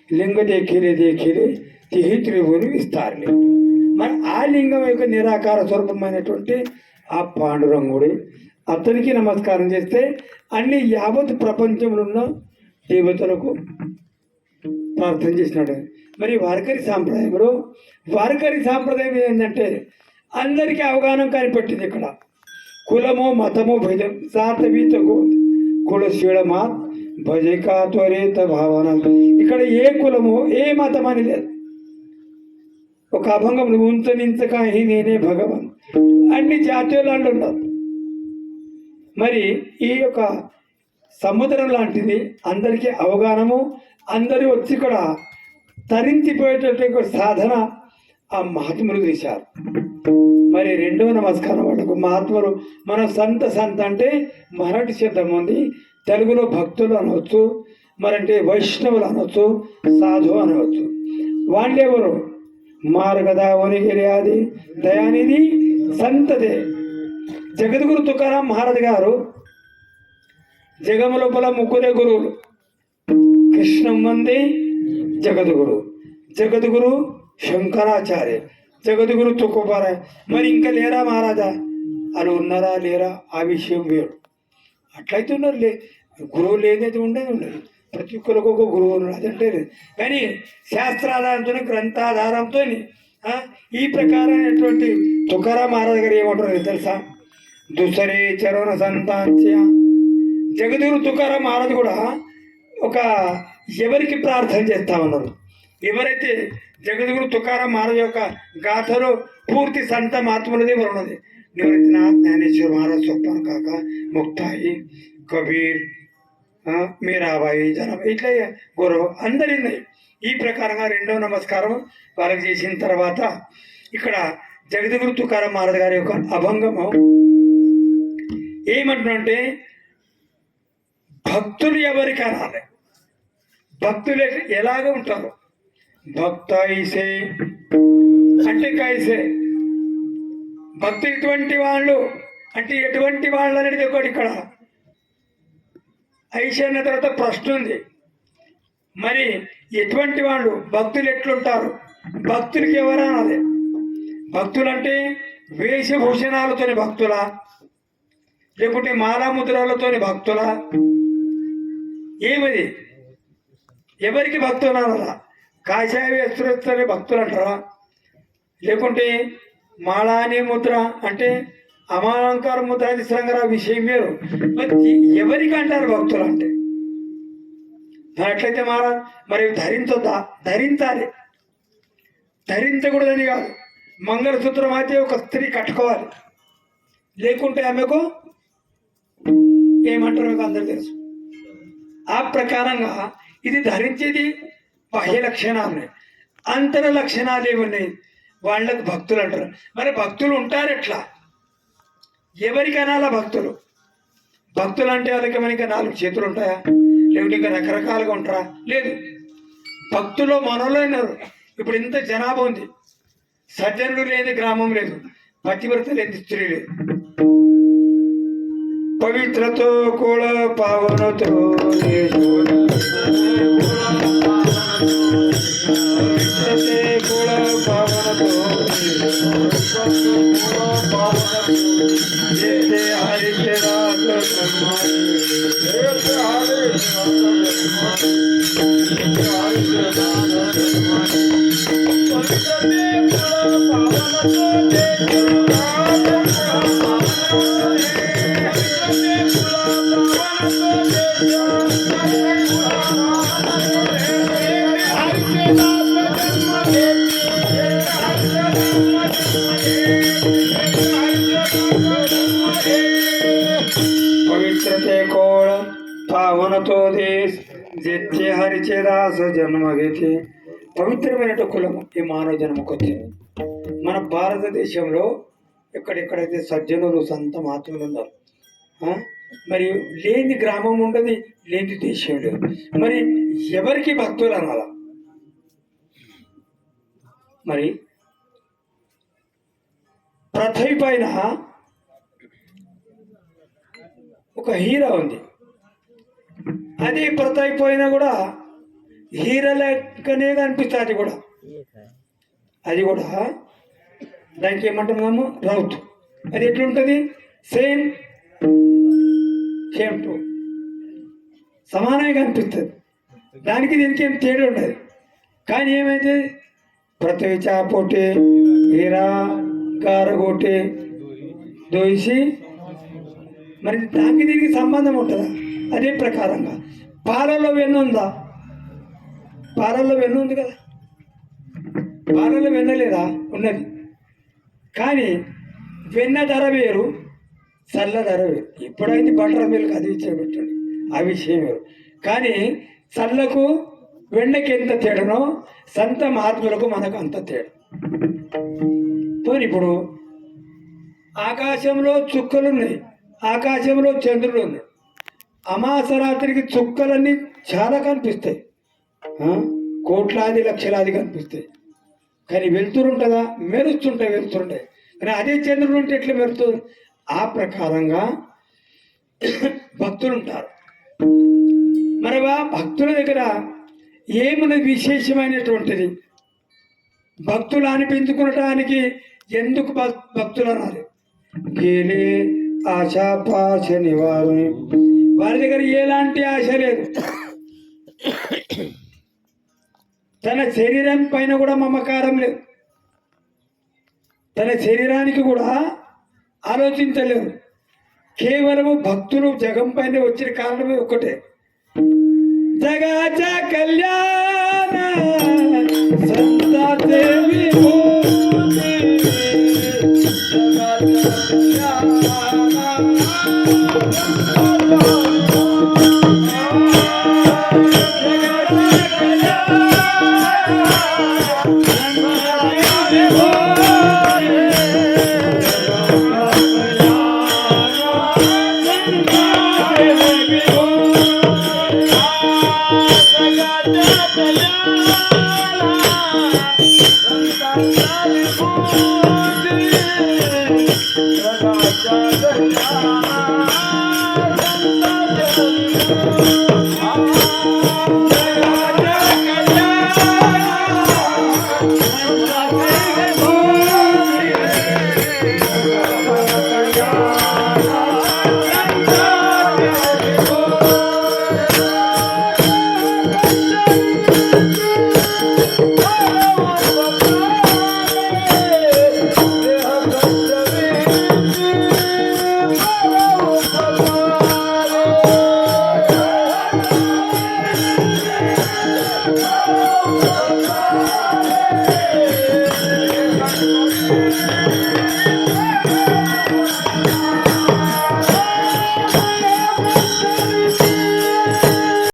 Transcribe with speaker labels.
Speaker 1: లింగ దేఖిలే తిహి త్రిభుని విస్తారలే. మరి ఆ లింగం యొక్క నిరాకార స్వరూపమైనటువంటి ఆ పాండురంగుడి అతనికి నమస్కారం చేస్తే అన్ని యావత్ ప్రపంచంలో ఉన్న దేవతలకు ప్రార్థన చేసినాడు. మరి వారకరి సాంప్రదాయం ఏంటంటే అందరికీ అవగాహన కనిపెట్టింది. ఇక్కడ కులము మతము భేదం సాతవీత కులశీలమా భజకా త్వరిత భావన. ఇక్కడ ఏ కులము ఏ మతం అని లేదు. ఒక అభంగం ఉంచనించక నేనే భగవాన్ అన్ని జాతీయులు ఉన్నారు. మరి ఈ యొక్క సముద్రం లాంటిది అందరికీ అవగాహనము, అందరూ వచ్చి ఇక్కడ తరించిపోయేటటువంటి సాధన ఆ మహాత్ములు తీశారు. మరి రెండవ నమస్కారం వాళ్ళకు మహాత్ములు మనం సంత అంటే మరాఠీ శబ్దం ఉంది, తెలుగులో భక్తులు అనవచ్చు, మరంటే వైష్ణవులు అనవచ్చు, సాధు అనవచ్చు. వాళ్ళెవరు? మార్గదా వనిగిరి ఆది దయానిధి సంతదే. జగద్గురు తుకారాం మహారాజ్ గారు జగము లోపల ముగ్గురే గురువులు. కృష్ణం మంది జగద్గురు శంకరాచార్య, జగద్గురు తుకోబారా. మరి ఇంకా లేరా మహారాజా? అని ఉన్నారా లేరా ఆ విషయం వేరు. అట్లయితే ఉన్నారు. గురువు లేదైతే ఉండదు. ప్రతి ఒక్కరికి ఒక గురువు ఉన్నాడు, అదంటే లేదు. కానీ శాస్త్రాధారంతో గ్రంథాధారంతో ఈ ప్రకారమైనటువంటి తుకారాం మహారాజ్ గారు ఏమంటారు తెలుసా? దుసరే చరణ సంతాంత్య. జగద్గురు తుకారాం మహారాజ్ కూడా ఒక ఎవరికి ప్రార్థన చేస్తా ఉన్నారు? ఎవరైతే జగద్గురు తుకారాం మహారాజ్ యొక్క గాథలో పూర్తి సంత మహాత్ములది ఉన్నది. నివృత్తినాథ్, జ్ఞానేశ్వర మహారాజ్, సొప్పన్ కాక, ముక్తాయి, కబీర్, మీరాబాయి, జనాబాయి, ఇట్లా గౌరవం అందరినీ. ఈ ప్రకారంగా రెండవ నమస్కారం వాళ్ళకి చేసిన తర్వాత ఇక్కడ జగద్గురు తుకారాం మహారాజ్ గారి యొక్క అభంగము ఏమంటున్నంటే, భక్తులు ఎవరికి అనాలి? భక్తులు ఎలాగ ఉంటారు? భక్త ఐసే అంటే కైసే. భక్తులు ఎటువంటి వాళ్ళు అంటే ఎటువంటి వాళ్ళు అనేది ఒకటి ఇక్కడ ఐసే అన్న తర్వాత ప్రశ్న ఉంది. మరి ఎటువంటి వాళ్ళు భక్తులు ఎట్లుంటారు? భక్తులకి ఎవరు అనాలి? భక్తులు అంటే వేషభూషణాలతోని భక్తులా, లేకుంటే మాలాముద్రాలతోని భక్తులా? ఏమది? ఎవరికి భక్తులు అనాలా? కాషాయ వేస్తులతోనే భక్తులు అంటారా? లేకుంటే మాలాని ముద్ర అంటే అమాలంకార ముద్ర శ్రంగర విషయం వేరు. మరి ఎవరికి అంటారు భక్తులు అంటే? అట్లయితే మరి ధరించొద్దా? ధరించాలి. ధరించకూడదని కాదు, మంగళసూత్రం అయితే ఒక స్త్రీ కట్టుకోవాలి, లేకుంటే ఆమెకు ఏమంటారు మీకు అందరూ తెలుసు. ఆ ప్రకారంగా ఇది ధరించేది బాహ్య లక్షణాలు, అంతర లక్షణాలు ఏమున్నాయి వాళ్ళకు భక్తులు అంటారు. మరి భక్తులు ఉంటారు ఎట్లా? ఎవరికి అనాలా భక్తులు? భక్తులు అంటే వాళ్ళకి మనకి 4 చేతులు ఉంటాయా? లేకుంటే ఇంకా రకరకాలుగా ఉంటారా? లేదు. భక్తులు మనలో ఉన్నారు. ఇప్పుడు ఇంత జనాభా ఉంది, సజ్జనులు లేని గ్రామం లేదు, పతివ్రత లేని స్త్రీ లేదు. పవిత్రతో కూడా పావనతో పవిత్రతే కోళ పావనతో జెత్తే హరిచేదాస జన్మగతి. పవిత్రమైన కులము ఈ మానవ జన్మకు వచ్చింది. మన భారతదేశంలో ఎక్కడెక్కడైతే సజ్జనులు సంత మహాత్ములు ఉన్నారు, మరి లేని గ్రామం ఉండదు, లేని దేశం లేదు. మరి ఎవరికి భక్తులు అనాలా? మరి పృథ్వీ పైన ఒక హీరా ఉంది. అదే పృథ్వీ పైన కూడా హీర లెక్కనే కనిపిస్తుంది అది కూడా దానికి ఏమంటున్నాము రౌత్. అది ఎట్లుంటుంది? సేమ్ సేమ్ టు సమానంగా కనిపిస్తుంది. దానికి దీనికి ఏం తేడా ఉండదు. కానీ ఏమైతే పృథ్వీ చాపోటి హీరా గారగోటి దోసి మరి దానికి దీనికి సంబంధం ఉంటుందా? అదే ప్రకారంగా పాలలో వెన్న ఉందా? పాలల్లో వెన్న ఉంది కదా, పాలల్లో వెన్న లేదా? ఉన్నది. కానీ వెన్న ధర వేరు, చల్ల ధర వేరు. ఎప్పుడైతే బటర్ మిల్క్ అది ఇచ్చేపెట్టండి, ఆ విషయం వేరు. కానీ చల్లకు వెన్నకి ఎంత తేడనో సంత మహాత్ములకు మనకు అంత తేడా. పోనీ ఇప్పుడు ఆకాశంలో చుక్కలు ఉన్నాయి, ఆకాశంలో చంద్రుడు ఉన్నాడు. అమాస రాత్రికి చుక్కలన్నీ చాలా కనిపిస్తాయి, కోట్లాది లక్షలాది కనిపిస్తాయి. కానీ వెళ్తురు ఉంటుందా? మెరుస్తుంటాయి, వెళ్తుంటాయి. కానీ అదే చంద్రుడు ఉంటే ఎట్లా మెరుతుంది? ఆ ప్రకారంగా భక్తులు ఉంటారు. మరి భక్తుల దగ్గర ఏమన్నది విశేషమైనటువంటిది? భక్తులు అనిపించుకునటానికి ఎందుకు భక్తులు అన్నారు? గేలే ఆశాపాశ నివారుని. వారి దగ్గర ఎలాంటి ఆశ లేదు. తన శరీరం పైన కూడా మమకారం లేదు, తన శరీరానికి కూడా ఆలోచించలేరు. కేవలము భక్తులు జగం పైన వచ్చిన కారణమే ఒకటే, జగాచ కళ్యాణ సంతాదేవి